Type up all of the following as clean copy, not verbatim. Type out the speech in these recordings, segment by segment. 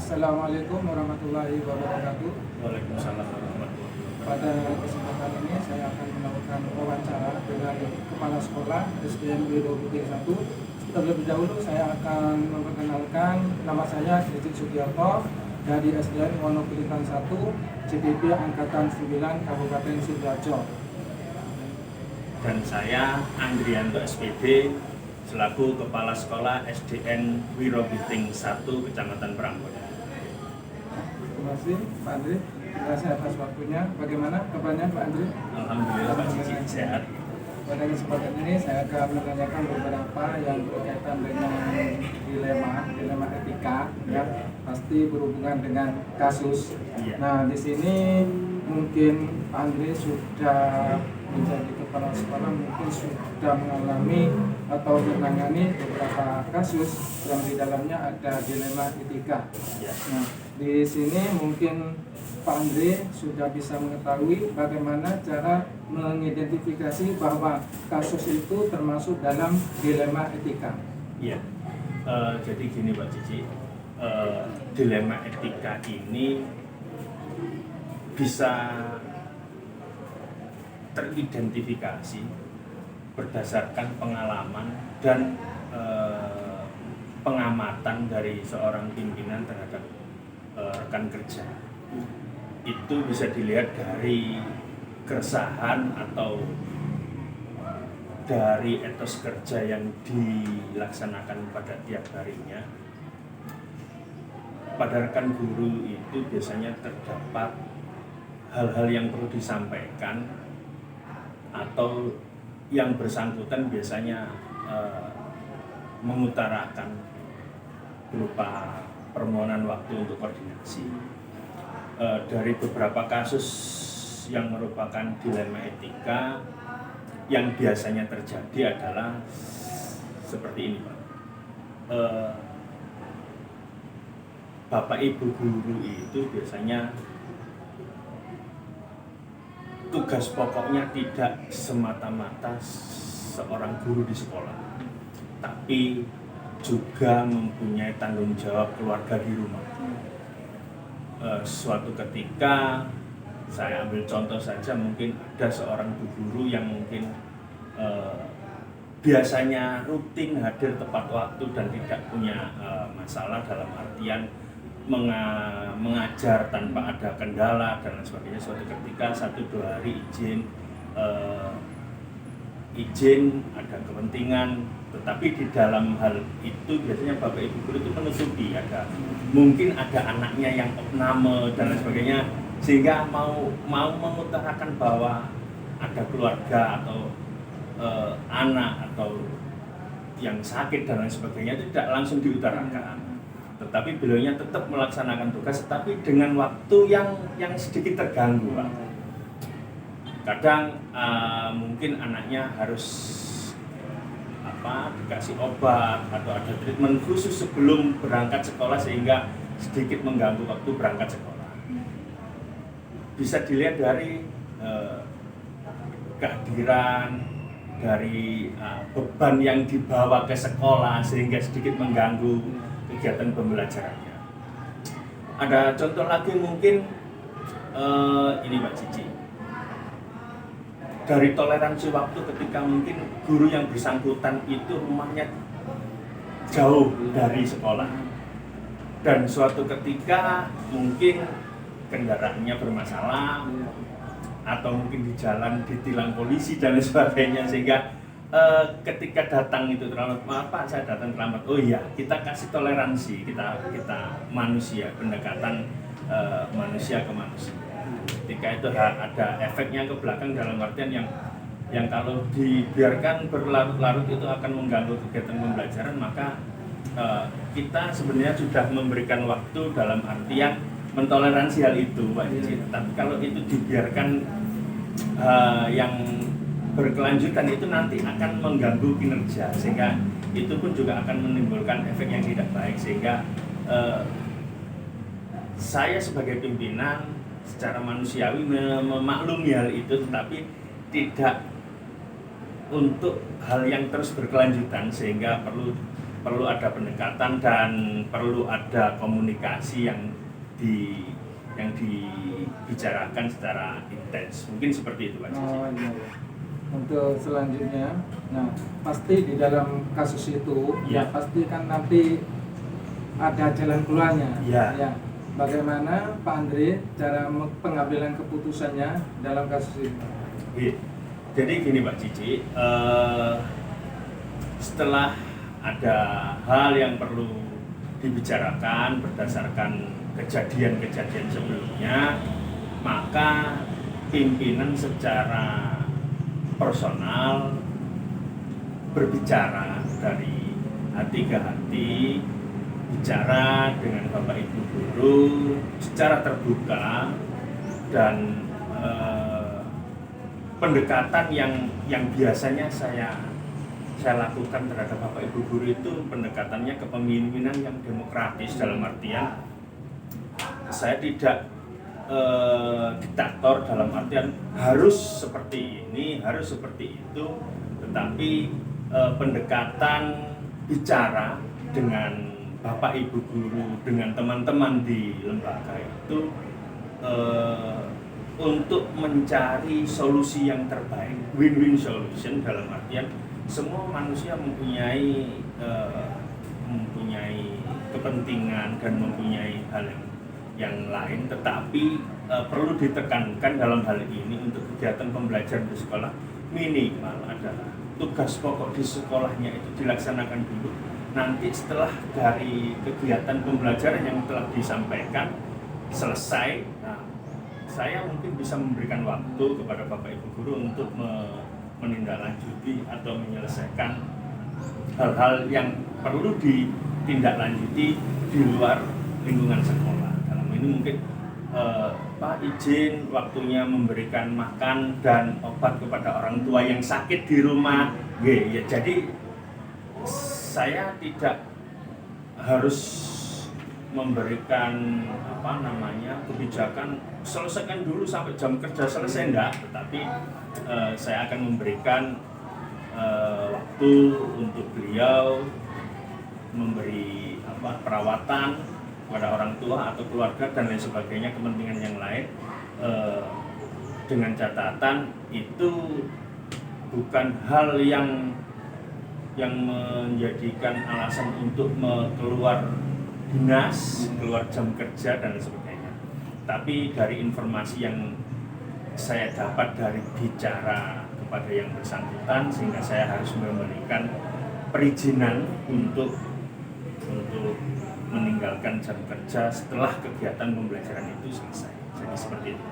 Assalamualaikum warahmatullahi wabarakatuh. Waalaikumsalam warahmatullahi wabarakatuh. Pada kesempatan ini saya akan melakukan wawancara dengan Kepala Sekolah SDN Wiro Butir 1. Terlebih dahulu saya akan memperkenalkan, nama saya Didi Sugiarto dari SDN Wonogiritan 1, CPP Angkatan 9 Kabupaten Sidoarjo. Dan saya Andrianto SPD selaku Kepala Sekolah SDN Wiro Butir 1 Kecamatan Prambon. Terima kasih Pak Andri, terima kasih atas waktunya. Bagaimana kabarnya Pak Andri? Alhamdulillah Pak Cici sehat. Pada kesempatan ini saya akan menanyakan beberapa yang berkaitan dengan dilema etika yang pasti berhubungan dengan kasus. Iya. Nah, di sini mungkin Pak Andri sudah menjadi kepala sekolah, mungkin sudah mengalami atau menangani beberapa kasus yang di dalamnya ada dilema etika. Iya. Nah, di sini mungkin Pak Andre sudah bisa mengetahui bagaimana cara mengidentifikasi bahwa kasus itu termasuk dalam dilema etika. Iya. Jadi gini Pak Cici, dilema etika ini bisa teridentifikasi berdasarkan pengalaman dan pengamatan dari seorang pimpinan terhadap rekan kerja. Itu bisa dilihat dari keresahan atau dari etos kerja yang dilaksanakan pada tiap harinya. Pada rekan guru itu biasanya terdapat hal-hal yang perlu disampaikan atau yang bersangkutan biasanya mengutarakan berupa permohonan waktu untuk koordinasi. Dari beberapa kasus yang merupakan dilema etika yang biasanya terjadi adalah seperti ini Pak. Bapak Ibu guru itu biasanya tugas pokoknya tidak semata-mata seorang guru di sekolah, tapi juga mempunyai tanggung jawab keluarga di rumah. Suatu ketika, saya ambil contoh saja, mungkin ada seorang bu guru yang mungkin biasanya rutin hadir tepat waktu dan tidak punya masalah dalam artian mengajar tanpa ada kendala dan lain sebagainya. Suatu ketika 1-2 hari izin ada kepentingan, tetapi di dalam hal itu biasanya Bapak Ibu guru itu menutupi, mungkin ada anaknya yang opname dan lain sebagainya, sehingga mau mengutarakan bahwa ada keluarga atau anak atau yang sakit dan lain sebagainya itu tidak langsung diutarakan, tetapi beliaunya tetap melaksanakan tugas, tetapi dengan waktu yang sedikit terganggu Pak. Kadang mungkin anaknya harus dikasih obat atau ada treatment khusus sebelum berangkat sekolah sehingga sedikit mengganggu waktu berangkat sekolah. Bisa dilihat dari kehadiran, dari beban yang dibawa ke sekolah sehingga sedikit mengganggu kegiatan pembelajarannya. Ada contoh lagi mungkin ini Pak Cici. Dari toleransi waktu ketika mungkin guru yang bersangkutan itu rumahnya jauh dari sekolah, dan suatu ketika mungkin kendaraannya bermasalah atau mungkin di jalan ditilang polisi dan lain sebagainya, sehingga ketika datang itu terlambat, maaf Pak saya datang terlambat, oh iya kita kasih toleransi, kita manusia, pendekatan manusia ke manusia. Ketika itu ada efeknya ke belakang dalam artian yang kalau dibiarkan berlarut-larut itu akan mengganggu kegiatan pembelajaran, maka kita sebenarnya sudah memberikan waktu dalam artian mentoleransi hal itu Pak Cici. Tapi kalau itu dibiarkan yang berkelanjutan itu nanti akan mengganggu kinerja, sehingga itu pun juga akan menimbulkan efek yang tidak baik, sehingga saya sebagai pimpinan secara manusiawi memaklumi hal itu, tetapi tidak untuk hal yang terus berkelanjutan, sehingga perlu perlu ada pendekatan dan perlu ada komunikasi yang dibicarakan secara intens. Mungkin seperti itu Pak Cici. Oh iya, iya. Untuk selanjutnya, nah pasti di dalam kasus itu Ya. ya pasti kan nanti ada jalan keluarnya. Ya. Ya. Bagaimana Pak Andre cara pengambilan keputusannya dalam kasus ini? Iya. Jadi gini Pak Cici, setelah ada hal yang perlu dibicarakan berdasarkan kejadian-kejadian sebelumnya, maka pimpinan secara personal berbicara dari hati ke hati, bicara dengan Bapak Ibu guru secara terbuka dan pendekatan yang biasanya saya lakukan terhadap Bapak Ibu guru itu pendekatannya kepemimpinan yang demokratis, dalam artian saya tidak diktator dalam artian harus seperti ini, harus seperti itu, tetapi pendekatan bicara dengan Bapak Ibu guru, dengan teman-teman di lembaga itu untuk mencari solusi yang terbaik, win-win solution, dalam artian semua manusia mempunyai kepentingan dan mempunyai hal yang lain, tetapi perlu ditekankan dalam hal ini untuk kegiatan pembelajaran di sekolah minimal adalah tugas pokok di sekolahnya itu dilaksanakan dulu. Nanti setelah dari kegiatan pembelajaran yang telah disampaikan selesai, nah, saya mungkin bisa memberikan waktu kepada Bapak Ibu guru untuk menindaklanjuti atau menyelesaikan hal-hal yang perlu ditindaklanjuti di luar lingkungan sekolah. Ini mungkin Pak izin waktunya memberikan makan dan obat kepada orang tua yang sakit di rumah. Ya, jadi saya tidak harus memberikan kebijakan selesaikan dulu sampai jam kerja selesai, enggak, tetapi saya akan memberikan waktu untuk beliau memberi perawatan kepada orang tua atau keluarga dan lain sebagainya, kepentingan yang lain, dengan catatan itu bukan hal yang menjadikan alasan untuk keluar dinas, keluar jam kerja dan lain sebagainya. Tapi dari informasi yang saya dapat dari bicara kepada yang bersangkutan, sehingga saya harus memberikan perizinan untuk meninggalkan jam kerja setelah kegiatan pembelajaran itu selesai. Jadi seperti itu.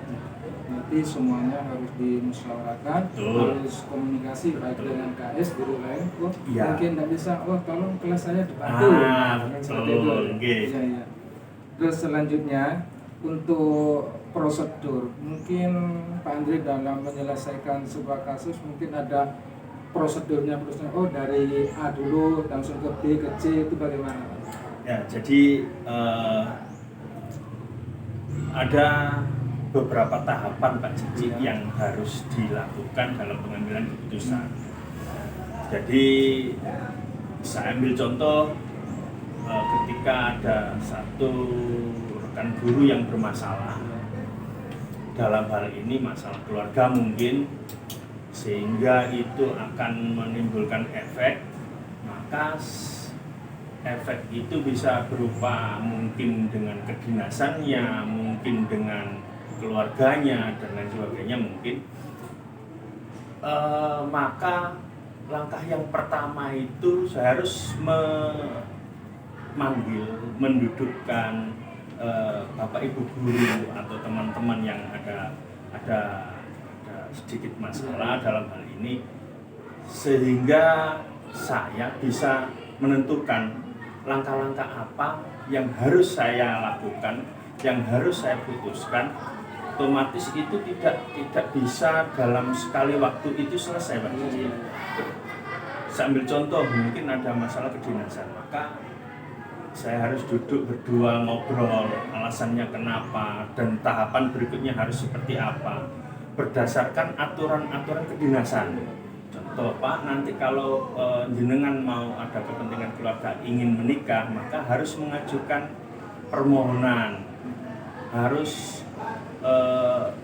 Nanti semuanya harus dimusyawarahkan, harus komunikasi baik dengan KS guru lain. Ya. Mungkin tidak bisa, tolong kelas saya dibantu. Seperti itu. Okay. Ya. Terus selanjutnya untuk prosedur, mungkin Pak Andre dalam menyelesaikan sebuah kasus mungkin ada prosedurnya, dari A dulu langsung ke B ke C, itu bagaimana? Ya, jadi ada beberapa tahapan Pak Cici yang harus dilakukan dalam pengambilan keputusan. Jadi saya ambil contoh ketika ada satu rekan guru yang bermasalah, dalam hal ini masalah keluarga mungkin, sehingga itu akan menimbulkan efek, maka efek itu bisa berupa mungkin dengan kedinasannya, mungkin dengan keluarganya dan lain sebagainya mungkin. Maka langkah yang pertama itu saya harus mendudukkan Bapak Ibu guru atau teman-teman yang ada sedikit masalah dalam hal ini, sehingga saya bisa menentukan langkah-langkah apa yang harus saya lakukan, yang harus saya putuskan. Otomatis itu tidak bisa dalam sekali waktu itu selesai Pak Cici. Saya ambil contoh, mungkin ada masalah kedinasan, maka saya harus duduk berdua ngobrol alasannya kenapa dan tahapan berikutnya harus seperti apa berdasarkan aturan-aturan kedinasan. Contoh toh Pak, nanti kalau jenengan mau ada kepentingan keluarga ingin menikah, maka harus mengajukan permohonan, harus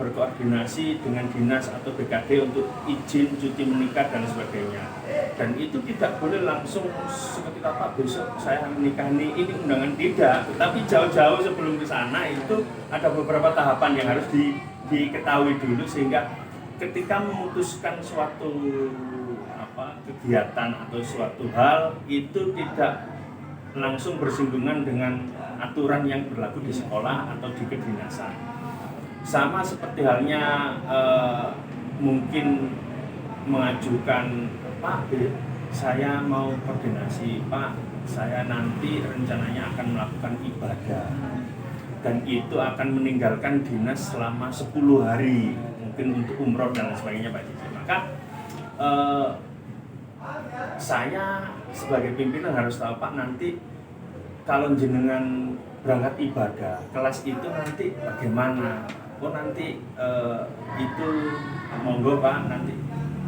berkoordinasi dengan dinas atau BKD untuk izin cuti menikah dan sebagainya. Dan itu tidak boleh langsung seketika Pak besok saya menikah ini undangan, tidak. Tetapi jauh-jauh sebelum ke sana itu ada beberapa tahapan yang harus diketahui dulu, sehingga ketika memutuskan suatu kegiatan atau suatu hal itu tidak langsung bersinggungan dengan aturan yang berlaku di sekolah atau di kedinasan. Sama seperti halnya mungkin mengajukan, Pak, saya mau koordinasi, Pak, saya nanti rencananya akan melakukan ibadah dan itu akan meninggalkan dinas selama 10 hari, mungkin untuk umroh dan sebagainya, Pak Cici. Maka saya sebagai pimpinan harus tahu, Pak, nanti kalau jenengan berangkat ibadah, kelas itu nanti bagaimana? Oh nanti itu monggo Pak, nanti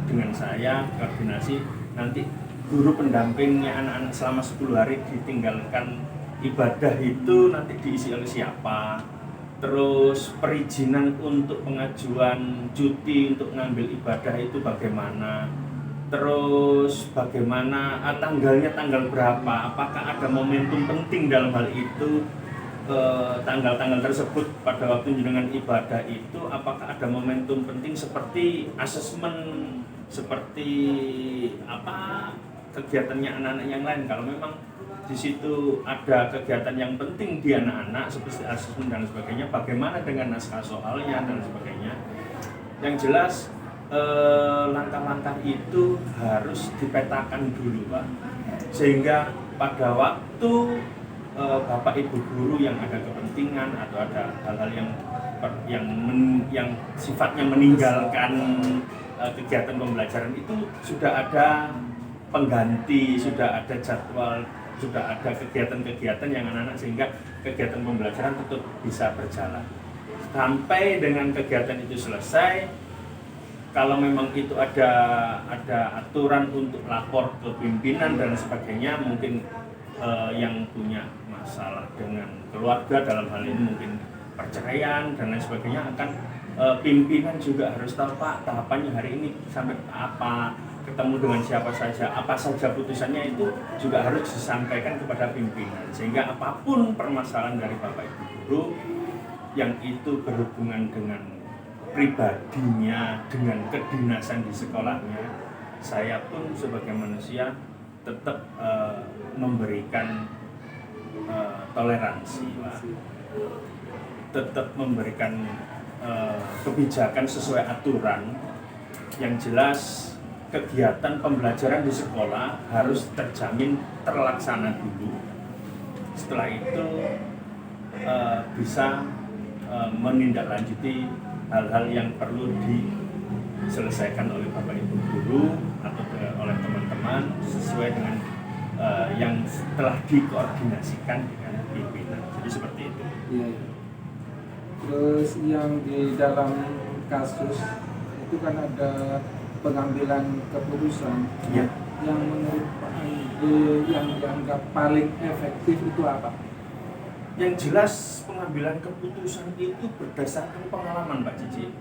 dengan saya koordinasi, nanti guru pendampingnya anak-anak selama 10 hari ditinggalkan ibadah itu nanti diisi oleh siapa, terus perizinan untuk pengajuan cuti untuk ngambil ibadah itu bagaimana, terus bagaimana tanggalnya tanggal berapa, apakah ada momentum penting dalam hal itu, tanggal-tanggal tersebut pada waktu jenengan ibadah itu apakah ada momentum penting seperti asesmen, seperti kegiatannya anak-anak yang lain. Kalau memang di situ ada kegiatan yang penting di anak-anak seperti asesmen dan sebagainya, bagaimana dengan naskah soalnya dan sebagainya. Yang jelas langkah-langkah itu harus dipetakan dulu, Pak, sehingga pada waktu Bapak Ibu guru yang ada kepentingan atau ada hal-hal yang sifatnya meninggalkan kegiatan pembelajaran itu sudah ada pengganti, sudah ada jadwal, sudah ada kegiatan-kegiatan yang anak-anak, sehingga kegiatan pembelajaran tetap bisa berjalan sampai dengan kegiatan itu selesai. Kalau memang itu ada aturan untuk lapor ke pimpinan dan sebagainya, mungkin yang punya masalah dengan keluarga dalam hal ini mungkin perceraian dan lain sebagainya, akan pimpinan juga harus tahu, Pak, tahapannya hari ini sampai apa, ketemu dengan siapa saja, apa saja putusannya, itu juga harus disampaikan kepada pimpinan, sehingga apapun permasalahan dari Bapak Ibu guru yang itu berhubungan dengan pribadinya, dengan kedinasan di sekolahnya, saya pun sebagai manusia tetap memberikan toleransi, Pak. Tetap memberikan kebijakan sesuai aturan. Yang jelas kegiatan pembelajaran di sekolah harus terjamin terlaksana dulu. Setelah itu bisa menindaklanjuti hal-hal yang perlu diselesaikan oleh Bapak Ibu guru atau oleh teman-teman sesuai dengan yang telah dikoordinasikan dengan pimpinan. Jadi seperti itu. Iya. Terus yang di dalam kasus itu kan ada pengambilan keputusan, ya. Yang menurut Pak Andi yang dianggap paling efektif itu apa? Yang jelas pengambilan keputusan itu berdasarkan pengalaman, Pak Cici.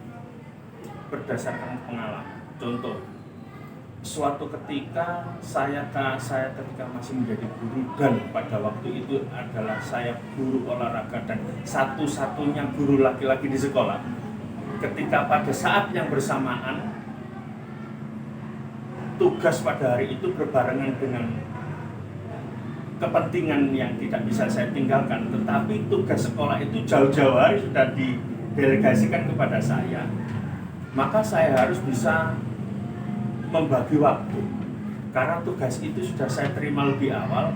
Berdasarkan pengalaman. Contoh, suatu ketika saya ketika masih menjadi guru, dan pada waktu itu adalah saya guru olahraga dan satu-satunya guru laki-laki di sekolah. Ketika pada saat yang bersamaan tugas pada hari itu berbarengan dengan kepentingan yang tidak bisa saya tinggalkan, tetapi tugas sekolah itu jauh-jauh hari sudah didelegasikan kepada saya, maka saya harus bisa membagi waktu, karena tugas itu sudah saya terima lebih awal.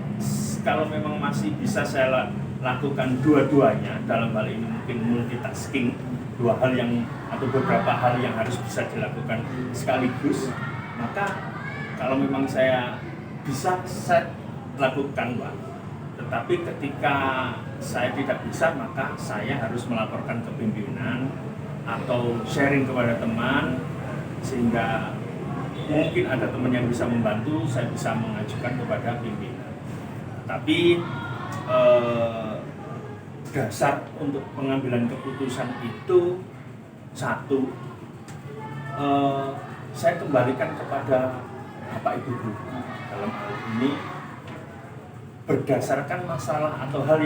Kalau memang masih bisa saya lakukan dua-duanya, dalam hal ini mungkin multitasking, dua hal yang atau beberapa hal yang harus bisa dilakukan sekaligus, maka kalau memang saya bisa, saya lakukan, Pak. Tetapi ketika saya tidak bisa, maka saya harus melaporkan ke pimpinan atau sharing kepada teman, sehingga mungkin ada teman yang bisa membantu, saya bisa mengajukan kepada pimpinan. Tapi dasar untuk pengambilan keputusan itu satu, saya kembalikan kepada Bapak Ibu guru. Dalam hal ini berdasarkan masalah atau hal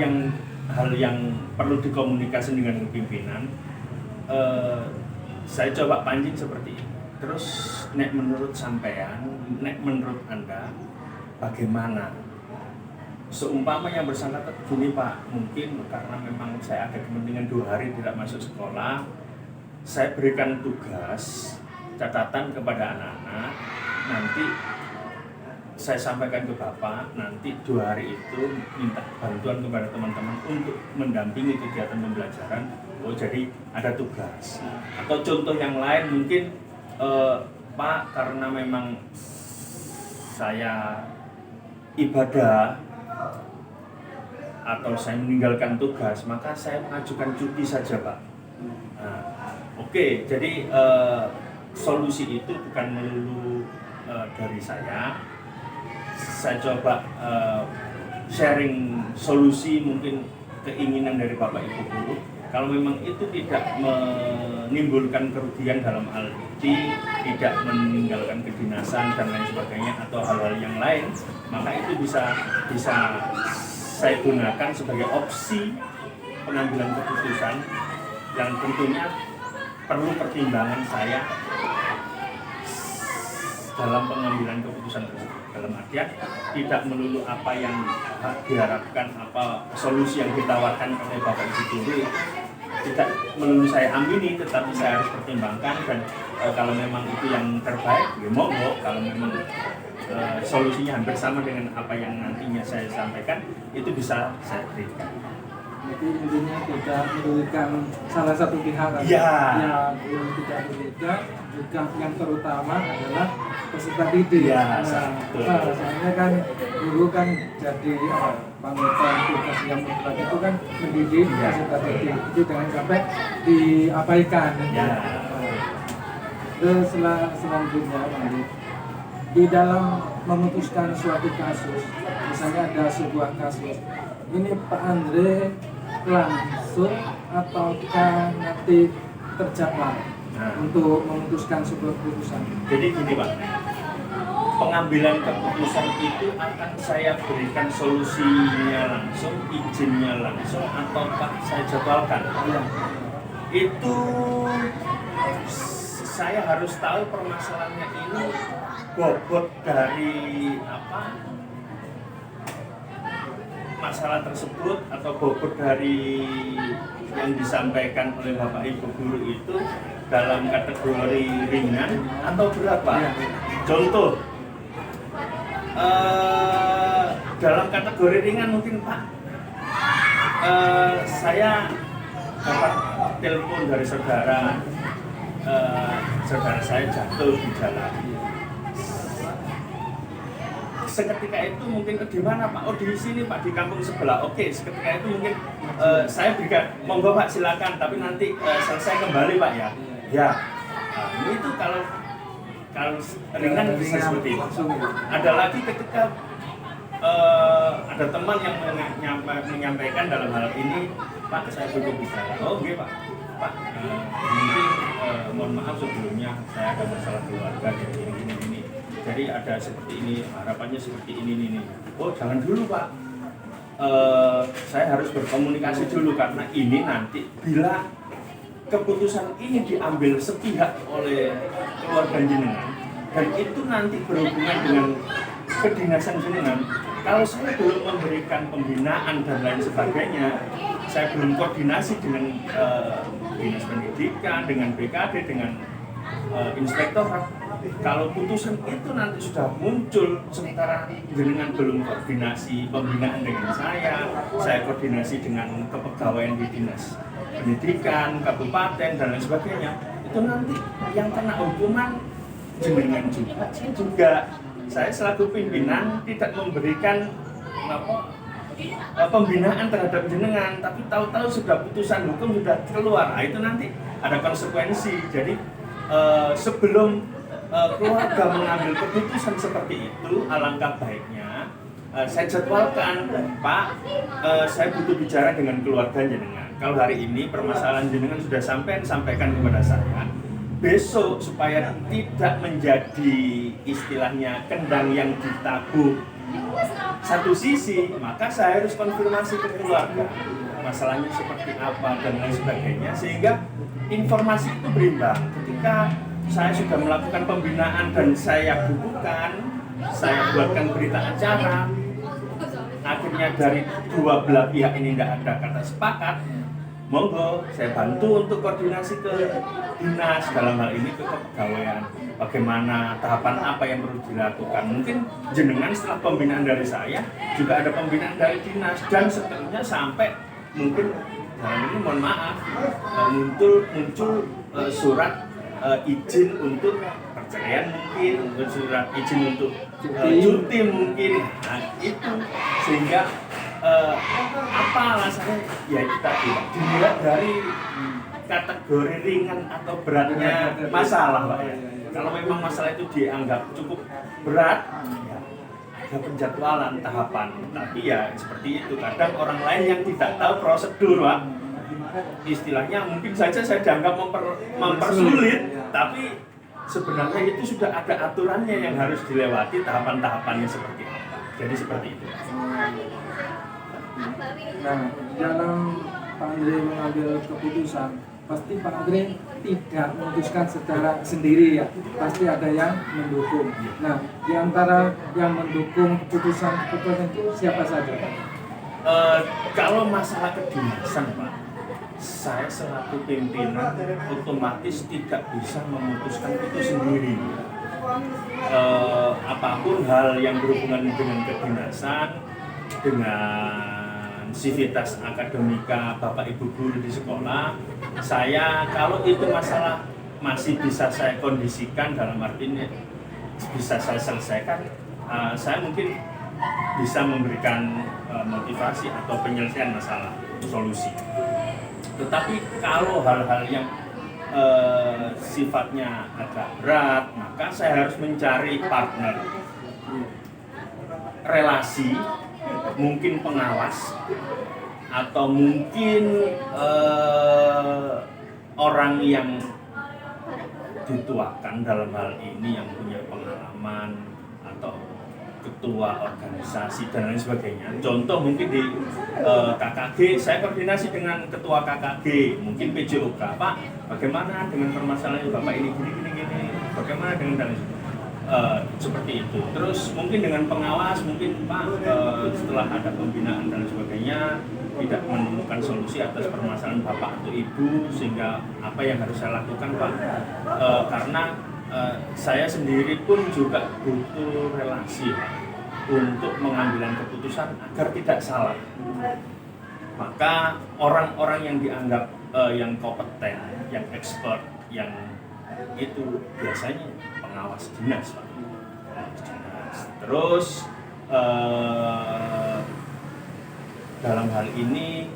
yang perlu dikomunikasi dengan pimpinan, saya coba pancing seperti ini. Terus nek menurut sampean, nek menurut Anda bagaimana? Seumpama yang bersangkutan gini Pak, mungkin karena memang saya ada kepentingan 2 hari tidak masuk sekolah, saya berikan tugas catatan kepada anak-anak, nanti saya sampaikan ke Bapak, nanti 2 hari itu minta bantuan kepada teman-teman untuk mendampingi kegiatan pembelajaran. Oh, jadi ada tugas. Atau contoh yang lain mungkin, Pak, karena memang saya ibadah atau saya meninggalkan tugas, maka saya mengajukan cuti saja Pak. Nah, oke, jadi solusi itu bukan melulu dari saya coba sharing solusi, mungkin keinginan dari Bapak Ibu guru. Kalau memang itu tidak menimbulkan kerugian dalam arti tidak meninggalkan kedinasan dan lain sebagainya atau hal-hal yang lain, maka itu bisa saya gunakan sebagai opsi pengambilan keputusan yang tentunya perlu pertimbangan saya dalam pengambilan keputusan tersebut. Dalam artian tidak melulu apa yang diharapkan, apa solusi yang ditawarkan oleh Bapak Ibu guru tidak melulu saya amini, tetapi saya harus pertimbangkan dan kalau memang itu yang terbaik, ya monggo. Kalau memang solusinya hampir sama dengan apa yang nantinya saya sampaikan, itu bisa saya berikan. Jadi intinya tidak merugikan salah satu pihak kan? Ya. Yang tidak merugikan, juga yang terutama adalah peserta didik. Ya, soalnya kan guru kan jadi panutan tugas yang mutlak itu kan mendidik peserta didik. Itu jangan sampai diabaikan. Ya. Terus selanjutnya di dalam memutuskan suatu kasus, misalnya ada sebuah kasus, ini Pak Andre langsung ataukah nanti terjadwal untuk memutuskan sebuah keputusan? Jadi gini Pak, pengambilan keputusan itu akan saya berikan solusinya langsung, izinnya langsung, ataukah saya jadwalkan? Ya. Itu saya harus tahu permasalahannya ini bobot dari apa masalah tersebut atau bobot dari yang disampaikan oleh Bapak Ibu guru itu dalam kategori ringan atau berapa? Ya. Contoh, dalam kategori ringan mungkin Pak, saya dapat telepon dari saudara saya jatuh di jalan. Seketika itu mungkin di mana Pak? Oh di sini Pak, di kampung sebelah. Oke, seketika itu mungkin saya berikan, monggo Pak silakan, tapi nanti selesai kembali Pak ya. Ya, nah, itu kalau ringan bisa seperti itu. Ada lagi ketika ada teman yang menyampaikan dalam hal ini, Pak saya butuh bicara. Oh oke Pak, mungkin mohon maaf sebelumnya saya ada masalah keluarga ini. Jadi ada seperti ini, harapannya seperti ini. Oh jangan dulu Pak, saya harus berkomunikasi dulu karena ini nanti bila keputusan ini diambil sepihak oleh keluarga jenengan dan itu nanti berhubungan dengan kedinasan jenengan, kalau saya belum memberikan pembinaan dan lain sebagainya, saya belum koordinasi dengan dinas pendidikan, dengan BKD, dengan inspektorat. Kalau putusan itu nanti sudah muncul sementara jenengan belum koordinasi pembinaan dengan saya koordinasi dengan kepegawaian di dinas pendidikan, kabupaten dan lain sebagainya, itu nanti yang kena hukuman jenengan juga. Saya selaku pimpinan tidak memberikan pembinaan terhadap jenengan, tapi tahu-tahu sudah putusan hukum sudah keluar, itu nanti ada konsekuensi. Jadi sebelum keluarga mengambil keputusan seperti itu, alangkah baiknya saya jadwalkan, Pak, saya butuh bicara dengan keluarga jenengan. Kalau hari ini permasalahan jenengan sudah sampaikan kepada saya, besok supaya tidak menjadi istilahnya kendang yang ditabuh satu sisi, maka saya harus konfirmasi ke keluarga masalahnya seperti apa dan lain sebagainya, sehingga informasi itu berimbang. Ketika saya sudah melakukan pembinaan dan saya bukukan, saya buatkan berita acara, akhirnya dari dua belah pihak ini tidak ada kata sepakat, monggo saya bantu untuk koordinasi ke dinas, dalam hal ini ke kepegawaian, bagaimana tahapan apa yang perlu dilakukan. Mungkin jenengan setelah pembinaan dari saya juga ada pembinaan dari dinas, dan seterusnya sampai mungkin dalam ini mohon maaf muncul surat izin untuk perceraian, mungkin surat izin untuk cuti mungkin. Nah, itu sehingga apa alasannya ya kita tidak dilihat dari kategori ringan atau beratnya masalah, Pak ya. Kalau memang masalah itu dianggap cukup berat, ya ada penjadwalan tahapan. Tapi ya seperti itu, kadang orang lain yang tidak tahu prosedur, Pak, istilahnya mungkin saja saya dianggap mempersulit, tapi sebenarnya itu sudah ada aturannya yang harus dilewati, tahapan-tahapannya seperti apa. Jadi seperti itu. Nah, dalam Pak Andre mengambil keputusan, pasti Pak Andre tidak memutuskan secara sendiri ya, pasti ada yang mendukung. Nah, di antara yang mendukung keputusan itu siapa saja? Kalau masalah kedinasan, Pak, saya selaku pimpinan otomatis tidak bisa memutuskan itu sendiri. Apapun hal yang berhubungan dengan kedinasan, dengan sivitas akademika Bapak Ibu guru di sekolah, saya kalau itu masalah masih bisa saya kondisikan, dalam arti ini bisa saya selesaikan, saya mungkin bisa memberikan motivasi atau penyelesaian masalah, solusi. Tetapi kalau hal-hal yang sifatnya agak berat, maka saya harus mencari partner, relasi, mungkin pengawas, atau mungkin orang yang dituakan dalam hal ini, yang punya pengalaman, atau ketua organisasi dan lain sebagainya. Contoh mungkin di KKG, saya koordinasi dengan ketua KKG, mungkin PJOK, Pak, bagaimana dengan permasalahan Bapak ini gini, bagaimana dengan dan seperti itu. Terus mungkin dengan pengawas, mungkin Pak setelah ada pembinaan dan sebagainya tidak menemukan solusi atas permasalahan Bapak atau Ibu, sehingga apa yang harus saya lakukan, Pak, karena saya sendiri pun juga butuh relasi, Pak, untuk mengambil keputusan agar tidak salah. Maka orang-orang yang dianggap yang kompeten, yang expert, yang itu biasanya pengawas dinas, Pak. Terus dalam hal ini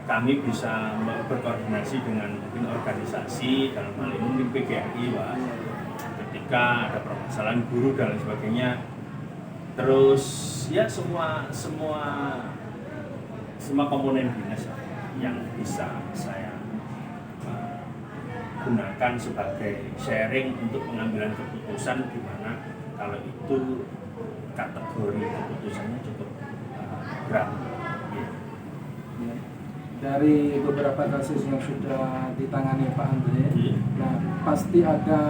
kami bisa berkoordinasi dengan mungkin organisasi, dalam hal ini mungkin PGRI, Pak, ketika ada permasalahan guru dan lain sebagainya. Terus ya semua komponen dinas yang bisa saya gunakan sebagai sharing untuk pengambilan keputusan, di mana kalau itu kategori keputusannya cukup berat. Ya. Dari beberapa kasus yang sudah ditangani Pak Andre, nah pasti ada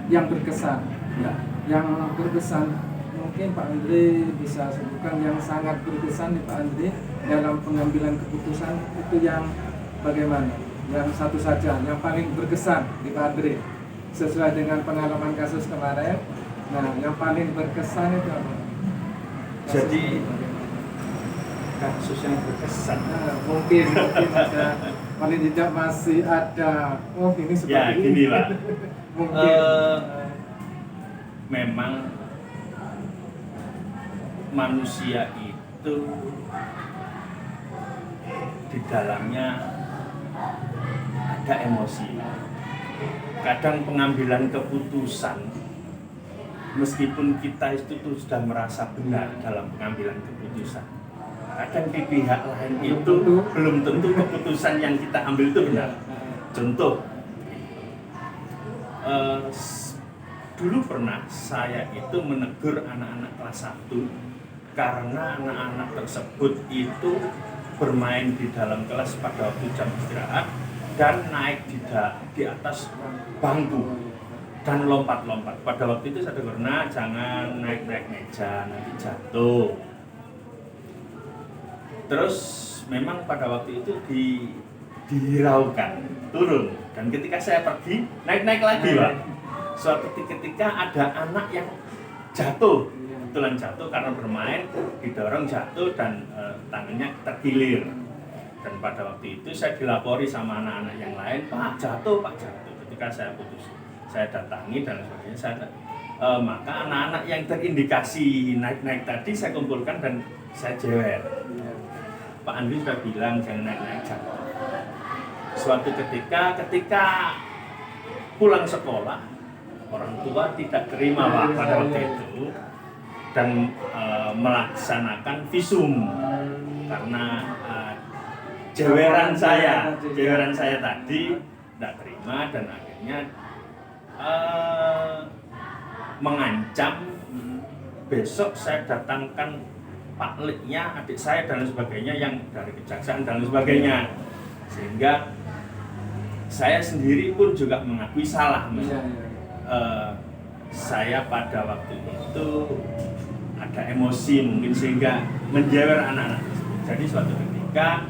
yang berkesan. Ya. Yang berkesan mungkin Pak Andre bisa sebutkan yang sangat berkesan nih Pak Andre dalam pengambilan keputusan itu yang bagaimana? Yang satu saja, yang paling berkesan di Pak Andre sesuai dengan pengalaman kasus kemarin. Nah, yang paling berkesan itu apa? Jadi kasus yang berkesan, mungkin ada, paling tidak masih ada. Oh, ini seperti ya gini, Pak. Mungkin memang manusia itu di dalamnya ada emosi, kadang pengambilan keputusan, meskipun kita itu tuh sudah merasa benar dalam pengambilan keputusan, kadang di pihak lain itu belum tentu keputusan yang kita ambil itu benar. Contoh, dulu pernah saya itu menegur anak-anak kelas 1 karena anak-anak tersebut itu bermain di dalam kelas pada waktu jam istirahat dan naik di atas bangku dan lompat-lompat. Pada waktu itu saya tegur, nah jangan naik-naik meja, nanti jatuh. Terus memang pada waktu itu dihiraukan, turun. Dan ketika saya pergi, naik-naik lagi, Pak. Suatu ketika ada anak yang jatuh, kebetulan jatuh karena bermain, didorong jatuh dan tangannya terkilir. Dan pada waktu itu saya dilapori sama anak-anak yang lain, Pak jatuh. Ketika saya datangi dan sebagainya, maka anak-anak yang terindikasi naik-naik tadi saya kumpulkan dan saya jewer. Pak Andri sudah bilang jangan naik-naik jatuh. Suatu ketika pulang sekolah, orang tua tidak terima Pak pada waktu itu dan melaksanakan visum karena jeweran saya tadi tidak terima dan akhirnya mengancam besok saya datangkan Pak Liknya, adik saya dan sebagainya yang dari kejaksaan dan sebagainya, sehingga saya sendiri pun juga mengakui salah. Saya pada waktu itu ada emosi mungkin sehingga menjewer anak-anak tersebut. Jadi suatu ketika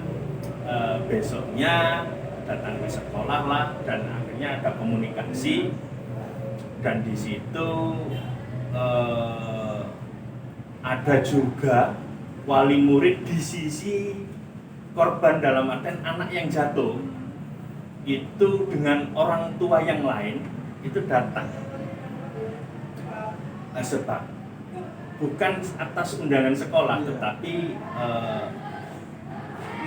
besoknya datang ke sekolah lah dan akhirnya ada komunikasi dan di situ ada juga wali murid di sisi korban dalam artian anak yang jatuh itu dengan orang tua yang lain itu datang sebab bukan atas undangan sekolah tetapi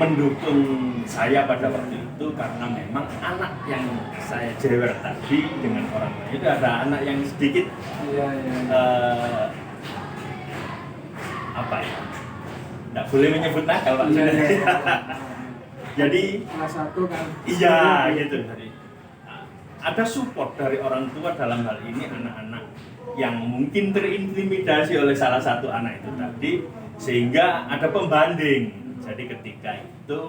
mendukung saya pada waktu itu karena memang anak yang saya jewer tadi dengan orang lain itu ada anak yang sedikit apa ya? Nggak boleh menyebut nakal Pak. Jadi kelas 1 kan. Iya gitu. Jadi ada support dari orang tua dalam hal ini anak-anak yang mungkin terintimidasi oleh salah satu anak itu tadi sehingga ada pembanding. Jadi ketika itu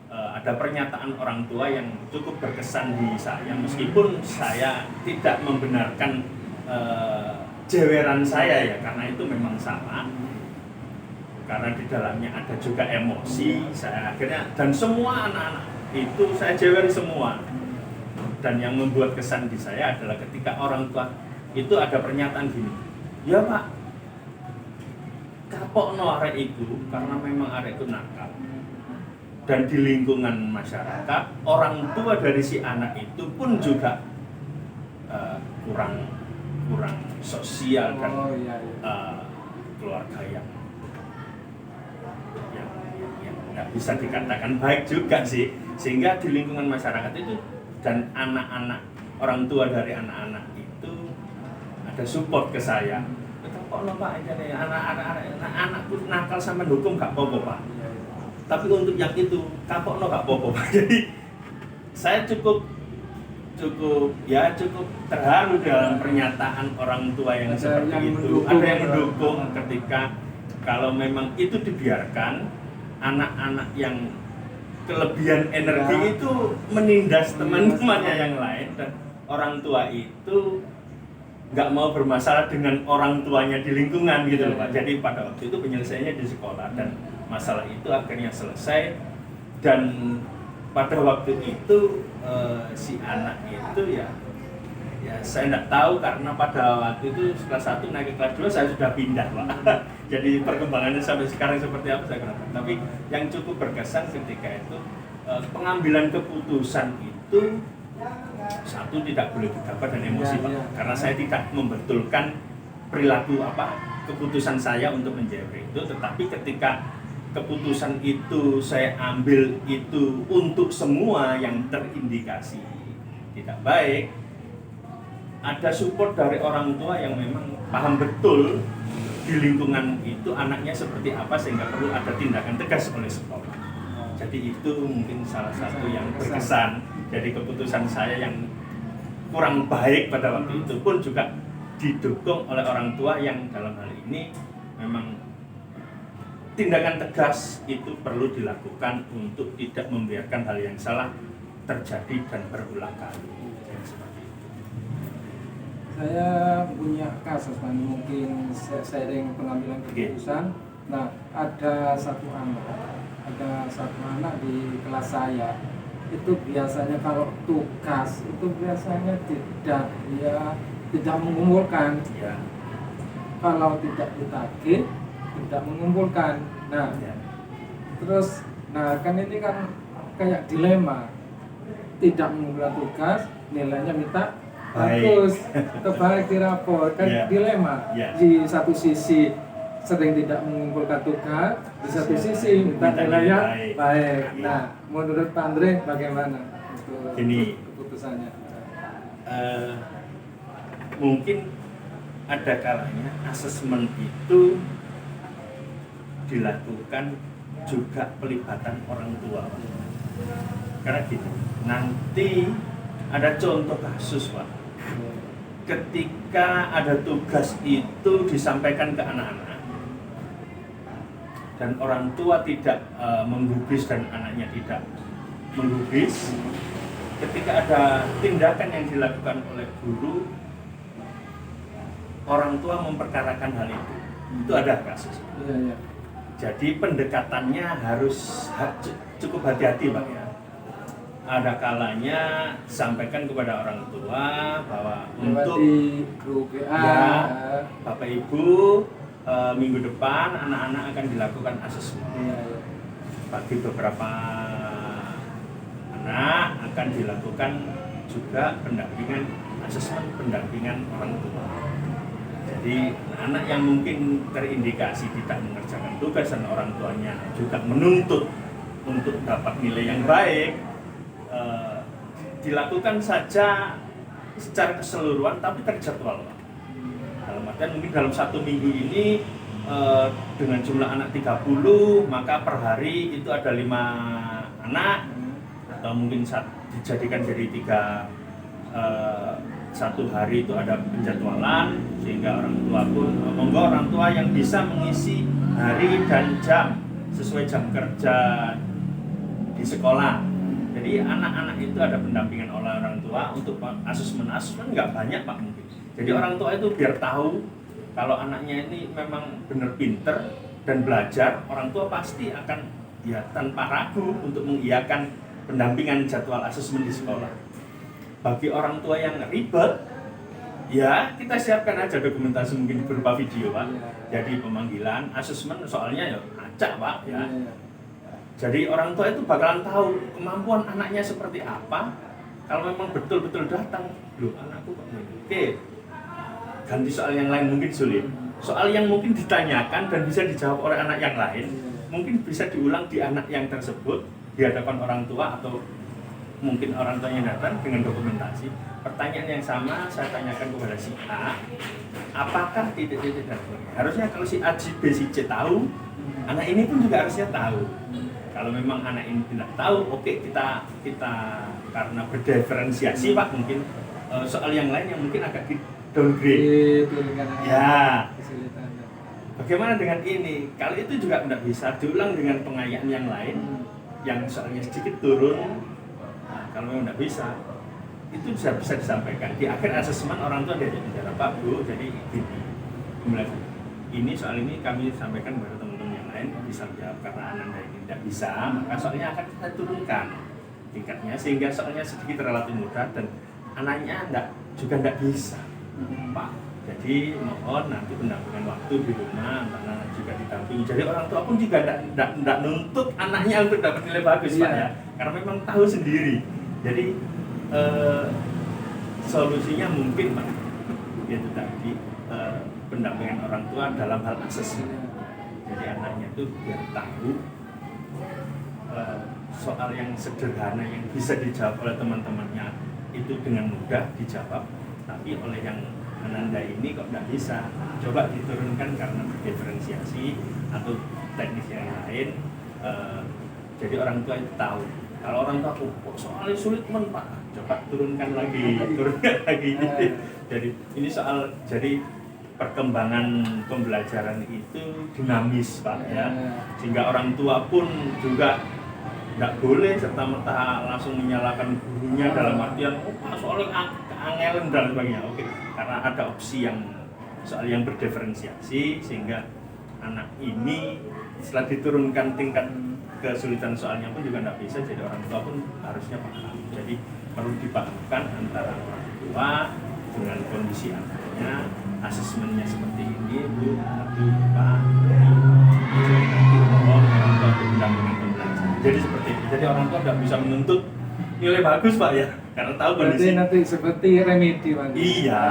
ada pernyataan orang tua yang cukup berkesan di saya meskipun saya tidak membenarkan jeweran saya ya karena itu memang salah. Karena di dalamnya ada juga emosi, saya akhirnya dan semua anak-anak itu saya jeweri semua. Dan yang membuat kesan di saya adalah ketika orang tua itu ada pernyataan gini, ya Pak, kapokno arek iku karena memang arek itu nakal. Dan di lingkungan masyarakat, orang tua dari si anak itu pun juga kurang sosial dan keluarga yang nggak bisa dikatakan baik juga sih, sehingga di lingkungan masyarakat itu dan anak-anak orang tua dari anak-anak itu ada support ke saya. Kok lo Pak, anak-anakku nakal sama dukung gak apa-apa Pak. Tapi untuk yang itu kapok lo gak apa-apa Pak. Jadi saya cukup terharu dalam pernyataan orang tua yang seperti itu. Ada yang mendukung ketika kalau memang itu dibiarkan anak-anak yang kelebihan energi itu menindas teman-temannya yang lain dan orang tua itu nggak mau bermasalah dengan orang tuanya di lingkungan gitu loh Pak. Jadi pada waktu itu penyelesaiannya di sekolah dan masalah itu akhirnya selesai dan pada waktu itu si anak itu ya saya nggak tahu karena pada waktu itu kelas 1 naik ke kelas 2 saya sudah pindah Pak. Jadi perkembangannya sampai sekarang seperti apa saya kurang tahu. Tapi yang cukup berkesan ketika itu pengambilan keputusan itu satu tidak boleh gegabah dan emosi Pak. Karena saya tidak membetulkan perilaku keputusan saya untuk menjawab itu, tetapi ketika keputusan itu saya ambil itu untuk semua yang terindikasi tidak baik, ada support dari orang tua yang memang paham betul di lingkungan itu anaknya seperti apa sehingga perlu ada tindakan tegas oleh sekolah. Jadi itu mungkin salah satu yang berkesan. Jadi keputusan saya yang kurang baik pada waktu itu pun juga didukung oleh orang tua yang dalam hal ini memang tindakan tegas itu perlu dilakukan untuk tidak membiarkan hal yang salah terjadi dan berulang kali. Saya punya kasus Pak, mungkin seiring pengambilan keputusan. Nah, ada satu anak di kelas saya itu biasanya kalau tugas itu biasanya tidak mengumpulkan. Ya. Kalau tidak ditagih tidak mengumpulkan. Nah, Ya. terus kan ini kan kayak dilema, tidak mengumpulkan tugas nilainya minta bagus, terbaik di rapor, kan dilema. Di satu sisi sering tidak mengumpulkan tugas, di satu sisi minta nilainya baik. Nah, menurut Pak Andre bagaimana untuk Ini keputusannya? Mungkin ada kalanya asesmen itu dilakukan juga pelibatan orang tua. Karena gitu, nanti ada contoh kasus Pak. Ketika ada tugas itu disampaikan ke anak-anak dan orang tua tidak menggubris dan anaknya tidak menggubris, ketika ada tindakan yang dilakukan oleh guru, orang tua memperkarakan hal itu ada kasus. Iya. Jadi pendekatannya harus cukup hati-hati Pak ya. Ada kalanya sampaikan kepada orang tua bahwa untuk grup WA, ya, Bapak Ibu minggu depan anak-anak akan dilakukan asesmen. Iya. Bagi beberapa anak akan dilakukan juga pendampingan orang tua. Jadi anak yang mungkin terindikasi tidak mengerjakan tugas dan orang tuanya juga menuntut untuk dapat nilai yang baik, dilakukan saja secara keseluruhan tapi terjadwal. Dalam artian mungkin dalam 1 minggu ini dengan jumlah anak 30, maka per hari itu ada 5 anak, atau mungkin dijadikan jadi 3 1 hari itu ada penjadwalan, sehingga orang tua pun orang tua yang bisa mengisi hari dan jam sesuai jam kerja di sekolah. Jadi anak-anak itu ada pendampingan oleh orang tua untuk asesmen nggak banyak Pak mungkin. Jadi orang tua itu biar tahu kalau anaknya ini memang benar pinter dan belajar, orang tua pasti akan ya tanpa ragu untuk mengiyakan pendampingan jadwal asesmen di sekolah. Bagi orang tua yang ribet, ya kita siapkan aja dokumentasi mungkin berupa video Pak. Jadi pemanggilan, asesmen soalnya ya acak Pak ya. Jadi orang tua itu bakalan tahu kemampuan anaknya seperti apa. Kalau memang betul-betul datang, loh anakku kok oke, ganti soal yang lain mungkin sulit. Soal yang mungkin ditanyakan dan bisa dijawab oleh anak yang lain, mungkin bisa diulang di anak yang tersebut di hadapan orang tua, atau mungkin orang tuanya datang dengan dokumentasi. Pertanyaan yang sama saya tanyakan kepada si A, apakah titik-titik dan sebagainya. Harusnya kalau si A, B, si C tahu, anak ini pun juga harusnya tahu. Kalau memang anak ini tidak tahu, oke, kita karena berdiferensiasi Pak, mungkin soal yang lain yang mungkin agak di downgrade. Ya. Bagaimana dengan ini? Kalau itu juga tidak bisa diulang dengan pengayaan yang lain, yang soalnya sedikit turun. Nah, kalau memang tidak bisa, itu bisa disampaikan di akhir asesmen. Orang tua diajak bicara, Pak Bu, jadi gini, ini soal ini kami sampaikan kepada teman-teman yang lain, bisa jawab karena Anda ini tidak bisa, maka soalnya akan kita turunkan tingkatnya sehingga soalnya sedikit relatif mudah dan anaknya juga tidak bisa Pak. Jadi mohon nanti pendampingan waktu di rumah, anak juga didampingi. Jadi orang tua pun juga tidak nuntut anaknya untuk dapat nilai bagus Pak ya, karena memang tahu sendiri. Jadi solusinya mungkin Pak, itu tadi pendampingan orang tua dalam hal akses. Jadi anaknya itu biar tahu soal yang sederhana yang bisa dijawab oleh teman-temannya itu dengan mudah dijawab, tapi oleh yang Ananda ini kok nggak bisa. Coba diturunkan karena diferensiasi atau teknis yang lain. Jadi orang tua itu tahu. Kalau orang tua kok soalnya sulit Pak, coba turunkan lagi. Jadi ini soal jadi perkembangan pembelajaran itu dinamis Pak ya, sehingga orang tua pun juga nggak boleh serta-merta langsung menyalahkan gurunya dalam artian soalnya keangelen dan sebagainya. Oke, karena ada opsi yang soal yang berdiferensiasi sehingga anak ini setelah diturunkan tingkat kesulitan soalnya pun juga nggak bisa, jadi orang tua pun harusnya paham. Jadi perlu dipahamkan antara orang tua dengan kondisi anaknya, asesmennya seperti ini Bu, tapi Pak, nanti orang tua berdampingan pembelajaran. Jadi seperti itu. Jadi orang tua nggak bisa menuntut nilai bagus Pak ya, karena tahu kondisi. Berarti nanti seperti remedi Pak. Iya.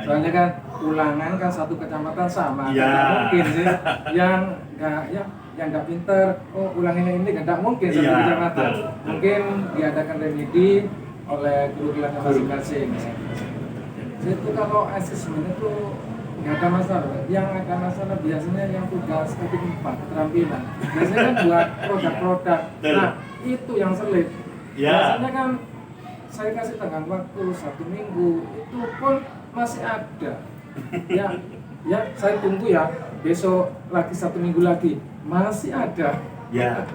Soalnya kan ulangan kan satu kecamatan sama, iya. Nggak mungkin sih yang nggak pinter, ulangin ini nggak mungkin satu kecamatan. Mungkin diadakan remedi oleh guru kelasnya masing-masing. Itu kalau asesmen itu nggak ada masalah. Yang ada masalah biasanya yang tugas ketik 4 keterampilan. Biasanya kan buat produk-produk. Nah itu yang sulit. Biasanya kan saya kasih tenggang waktu 1 minggu, itu pun masih ada. Ya saya tunggu ya, besok lagi 1 minggu lagi masih ada. Ya,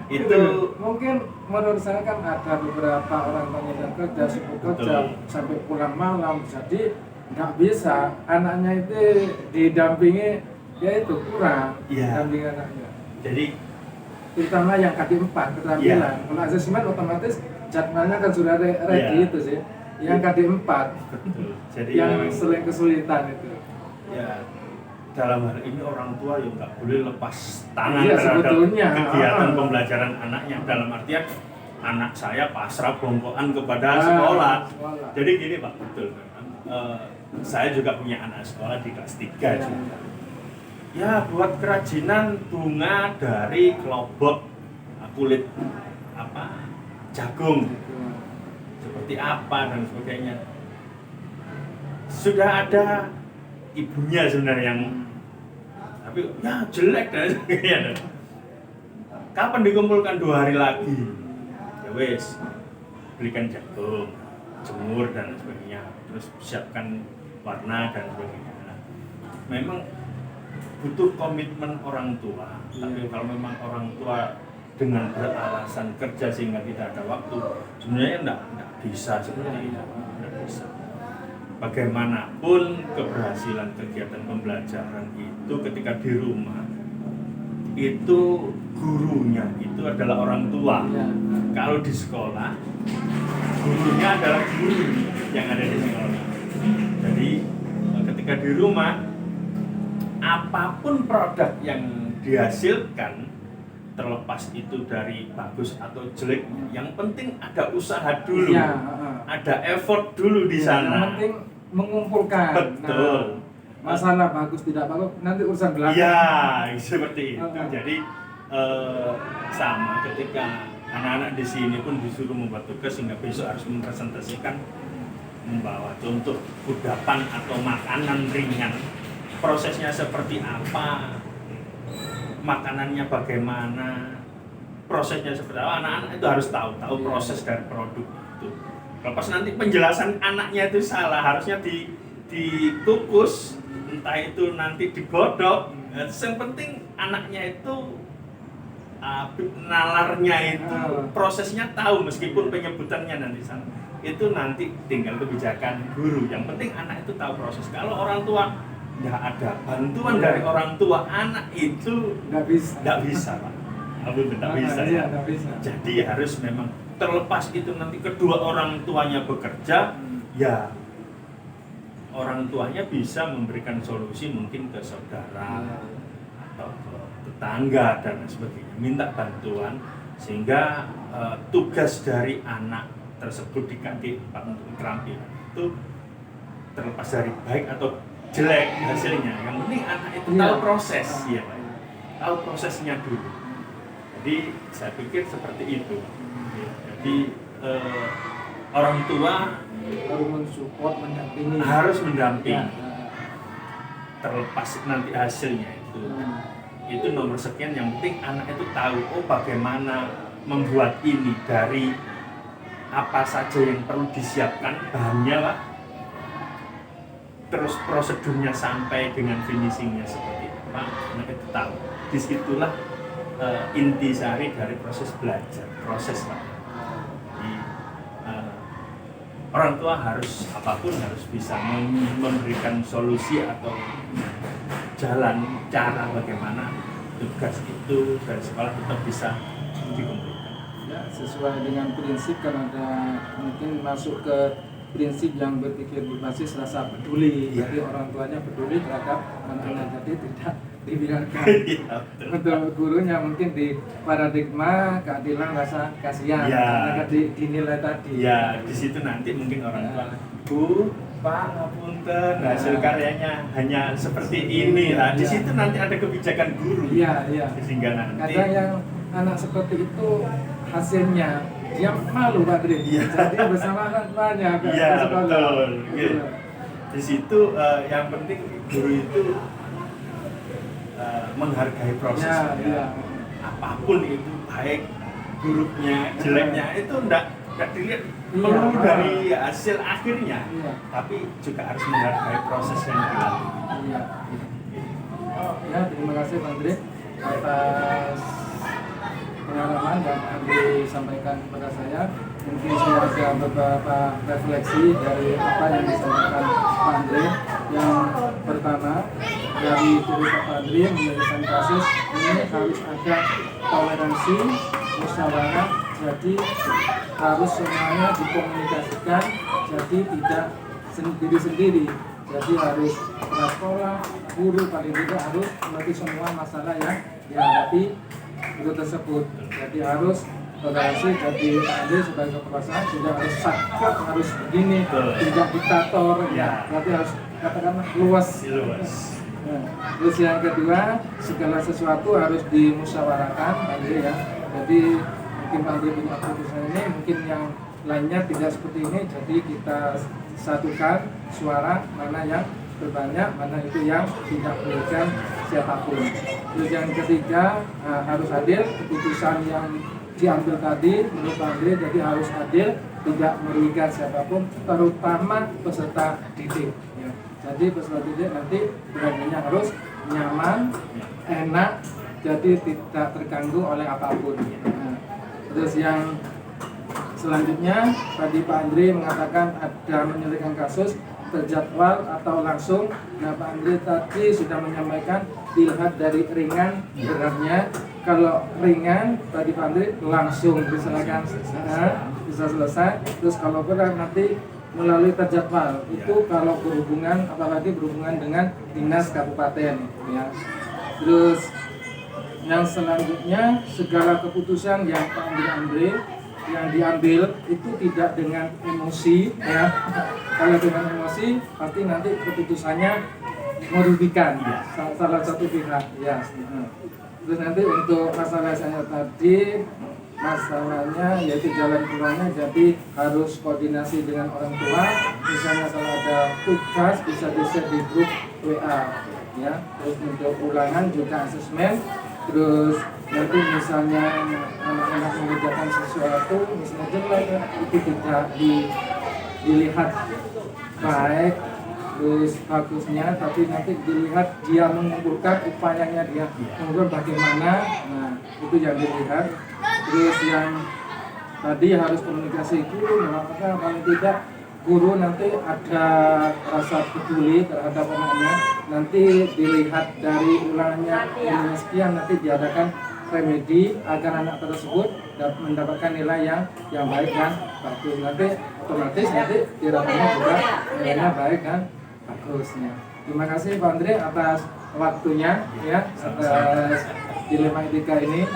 itu mungkin menurut saya kan ada beberapa orang yang kerja sibuk kerja sampai pulang malam, jadi nggak bisa anaknya itu didampingi, ya itu kurang dampingi anaknya. Jadi terutama yang KD4 keterampilan, kalau asesmen otomatis jadwalnya kan sudah ready itu sih. Yang KD4 jadi yang sering kesulitan itu. Ya, dalam hal ini orang tua yang nggak boleh lepas tangan terhadap kegiatan pembelajaran anaknya. Dalam artian anak saya pasrah bongkoan kepada sekolah. Jadi gini Pak, betul memang. Saya juga punya anak sekolah di kelas 3 juga. Ya buat kerajinan bunga dari kelobok kulit jagung seperti apa dan sebagainya. Sudah ada ibunya sebenarnya yang tapi ya jelek dan sebagainya. Kapan dikumpulkan 2 hari lagi? Ya wes, belikan jagung, jemur dan sebagainya, terus siapkan warna dan sebagainya. Nah, memang butuh komitmen orang tua. Tapi kalau memang orang tua dengan beralasan kerja sehingga tidak ada waktu, sebenarnya enggak bisa seperti itu. Enggak bisa. Bagaimanapun keberhasilan kegiatan pembelajaran itu ketika di rumah itu gurunya itu adalah orang tua. Kalau di sekolah gurunya adalah guru yang ada di sekolah. Jadi ketika di rumah apapun produk yang dihasilkan, terlepas itu dari bagus atau jelek, yang penting ada usaha dulu, ada effort dulu di sana. Yang penting mengumpulkan. Betul. Nah, masalah bagus tidak bagus nanti urusan belakang. Ya, seperti itu. Jadi sama ketika anak-anak di sini pun disuruh membuat tugas sehingga besok harus mempresentasikan, membawa contoh kudapan atau makanan ringan. Prosesnya seperti apa? Makanannya bagaimana, prosesnya seperti apa, anak-anak itu harus tahu proses dari produk itu. Kalau pas nanti penjelasan anaknya itu salah, harusnya dikukus, entah itu nanti digodok. Yang penting anaknya itu nalarnya itu prosesnya tahu, meskipun penyebutannya nanti salah. Itu nanti tinggal kebijakan guru. Yang penting anak itu tahu proses. Kalau orang tua nggak ada bantuan dari orang tua, anak itu nggak bisa Pak. Nggak bisa. Jadi harus memang terlepas itu nanti kedua orang tuanya bekerja, ya orang tuanya bisa memberikan solusi mungkin ke saudara atau ke tetangga dan sebagainya, minta bantuan sehingga tugas dari anak tersebut di KD 4 untuk keterampilan itu terlepas dari baik atau jelek hasilnya, yang penting anak itu tahu proses, ya Pak, tahu prosesnya dulu. Jadi saya pikir seperti itu. Jadi orang tua harus mensupport, mendampingi. harus mendampingi. Ya. Terlepas nanti hasilnya itu nomor sekian, yang penting anak itu tahu bagaimana membuat ini, dari apa saja yang perlu disiapkan bahannya Pak, terus prosedurnya sampai dengan finishingnya seperti apa, anak itu tahu. Disitulah intisari dari proses belajar, proses Pak. Jadi, orang tua harus apapun harus bisa memberikan solusi atau jalan cara bagaimana tugas itu dari sekolah tetap bisa dikumpulkan. Ya, sesuai dengan prinsip, kan ada mungkin masuk ke prinsip yang berpikir berbasis rasa peduli. Jadi orang tuanya peduli terhadap anaknya, jadi tidak dibiarkan. Untuk gurunya mungkin di paradigma keadilan rasa kasihan, karena dinilai tadi. Ya, di situ nanti mungkin orang tua, Bu, Pak, ngapunten, hasil karyanya hanya seperti ini lah. Di situ nanti ada kebijakan guru. Iya, iya. Sehingga nanti Kadang yang anak seperti itu hasilnya dia malu Pak Dri. Jadi bersama orang tuanya ke sekolah. Betul. Di situ yang penting guru itu menghargai prosesnya. Ya. Apapun itu, baik buruknya, jeleknya, itu enggak dilihat perlu Iya. dari hasil akhirnya, Iya. tapi juga harus menghargai proses yang dilalui. Iya. Ya, terima kasih Pak Andre atas pengalaman yang Andre sampaikan kepada saya. Mungkin saya ada beberapa refleksi dari apa yang disampaikan Pak Andre. Yang pertama, dari cerita Pak Andre menyelesaikan kasus ini harus ada toleransi, musyawarah, jadi harus semuanya dikomunikasikan, jadi tidak sendiri-sendiri. Jadi harus kepala sekolah, guru paling tidak harus mengerti semua masalah yang dihadapi itu tersebut. Jadi harus toleransi. Jadi Pak Andre sebagai kepala sekolah tidak harus saklek, harus begini, tidak diktator. Berarti harus katakanlah luas. Nah, terus yang kedua, segala sesuatu harus dimusyawarahkan, Pak Andre ya. Jadi mungkin Pak Andre punya keputusan ini, mungkin yang lainnya tidak seperti ini. Jadi kita satukan suara mana yang terbanyak, mana itu yang tidak merugikan siapapun. Terus yang ketiga, harus adil. Keputusan yang diambil tadi menurut Pak Andre jadi harus adil, tidak merugikan siapapun, terutama peserta didik ya. Jadi peserta didik nanti belajarnya harus nyaman, enak, jadi tidak terganggu oleh apapun. Nah, terus yang selanjutnya tadi Pak Andre mengatakan ada menyelesaikan kasus terjadwal atau langsung. Nah, Pak Andre tadi sudah menyampaikan dilihat dari ringan beratnya. Kalau ringan tadi Pak Andre langsung diselesaikan, bisa selesai. Terus kalau berat nanti melalui terjadwal. Itu kalau berhubungan, apalagi berhubungan dengan dinas kabupaten ya. Terus yang selanjutnya, segala keputusan yang Pak Andre yang diambil itu tidak dengan emosi ya. Kalau dengan emosi pasti nanti keputusannya merugikan salah satu pihak ya. Terus nanti untuk masalah saya tadi, masalahnya yaitu jalan keluarnya, jadi harus koordinasi dengan orang tua. Misalnya kalau ada tugas bisa di-share di grup WA ya. Terus untuk ulangan juga asesmen. Terus nanti misalnya anak-anak mengerjakan sesuatu misalnya jelek, itu tidak dilihat baik terus bagusnya, tapi nanti dilihat dia mengumpulkan upayanya, dia mengumpulkan bagaimana. Nah, itu yang dilihat. Terus yang tadi harus komunikasi guru, maka paling tidak guru nanti ada rasa peduli terhadap anaknya, nanti dilihat dari ulangannya ini sekian, nanti diadakan remedi agar anak tersebut mendapatkan nilai yang baik dan bagus. Nanti otomatis nanti dirapinya juga nilainya baik dan bagusnya. Terima kasih Pak Andre atas waktunya ya, atas dilema etika ini.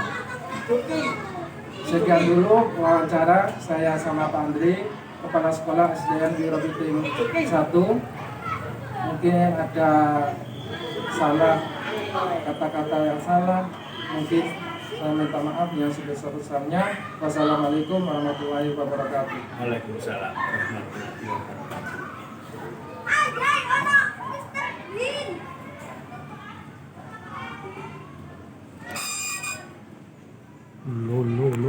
Sekian dulu wawancara saya sama Pak Andre, Kepala Sekolah SDN Wirobiting 1. Mungkin ada salah, kata-kata yang salah, mungkin Saya minta maaf yang sebesar-besarnya. Wassalamualaikum warahmatullahi wabarakatuh. Waalaikumsalam warahmatullahi wabarakatuh. No, no.